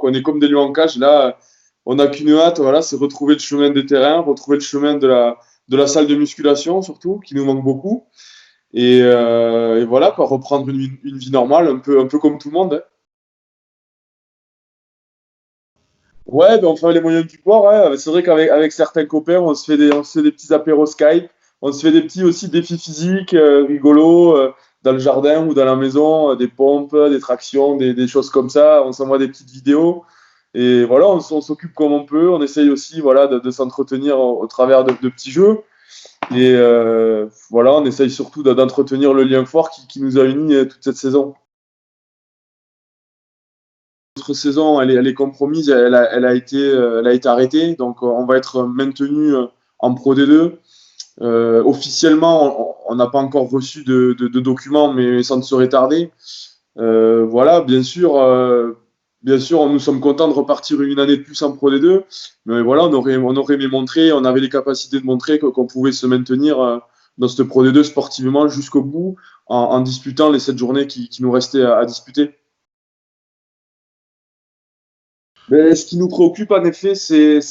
qu'on est comme des lions en cage. Là, on n'a qu'une hâte, voilà, c'est retrouver le chemin des terrains, retrouver le chemin de la salle de musculation, surtout, qui nous manque beaucoup. Et voilà, quoi, reprendre une vie normale, un peu comme tout le monde, hein. Ouais, ben on fait les moyens du bord, hein. C'est vrai avec certains copains, on se fait des petits apéros Skype, on se fait des petits aussi défis physiques rigolos dans le jardin ou dans la maison, des pompes, des tractions, des choses comme ça. On s'envoie des petites vidéos et voilà, on s'occupe comme on peut. On essaye aussi voilà, de s'entretenir au travers de petits jeux. Et voilà, on essaye surtout d'entretenir le lien fort qui nous a unis toute cette saison. Notre saison, elle est compromise, elle a été arrêtée, donc on va être maintenu en Pro D2. Officiellement, on n'a pas encore reçu de documents, mais ça ne saurait tarder. Voilà, bien sûr, nous sommes contents de repartir une année de plus en Pro D2, mais voilà, on aurait aimé montrer, on avait les capacités de montrer qu'on pouvait se maintenir dans cette Pro D2 sportivement jusqu'au bout, en disputant les 7 journées qui nous restaient à disputer. Mais ce qui nous préoccupe en effet,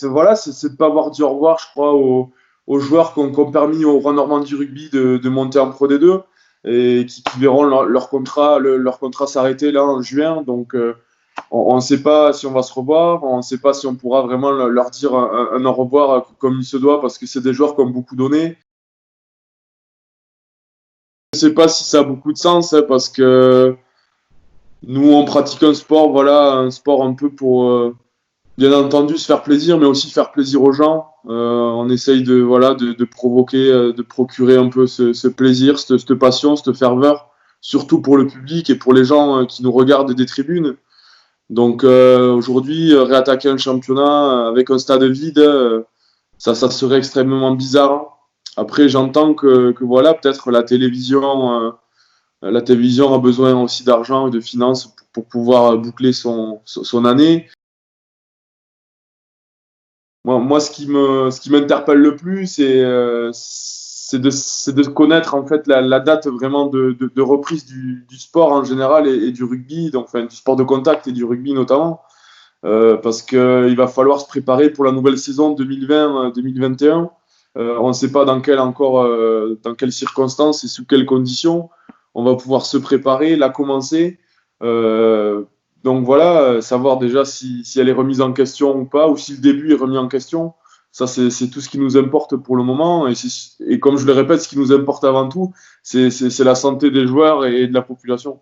voilà, c'est de pas avoir dit au revoir, je crois, aux joueurs qui ont permis au Roi Normandie Rugby de monter en Pro D2 et qui verront leur contrat s'arrêter là en juin. Donc, on ne sait pas si on va se revoir, on ne sait pas si on pourra vraiment leur dire un au revoir comme il se doit parce que c'est des joueurs qui ont beaucoup donné. Je ne sais pas si ça a beaucoup de sens hein, parce que nous, on pratique un sport, voilà, un sport un peu pour bien entendu se faire plaisir, mais aussi faire plaisir aux gens. On essaye voilà, de provoquer, de procurer un peu ce plaisir, cette passion, cette ferveur, surtout pour le public et pour les gens qui nous regardent des tribunes. Donc aujourd'hui, réattaquer un championnat avec un stade vide, ça serait extrêmement bizarre. Après, j'entends que voilà, peut-être la télévision a besoin aussi d'argent et de finances pour pouvoir boucler son année. Moi, ce qui m'interpelle le plus, c'est de connaître en fait la date vraiment de reprise du sport en général et du rugby, donc enfin, du sport de contact et du rugby notamment, parce que il va falloir se préparer pour la nouvelle saison 2020-2021. On ne sait pas dans quelles circonstances et sous quelles conditions on va pouvoir se préparer, la commencer. Euh, donc voilà, savoir déjà si elle est remise en question ou pas, ou si le début est remis en question. Ça, c'est tout ce qui nous importe pour le moment. Et comme je le répète, ce qui nous importe avant tout, c'est la santé des joueurs et de la population.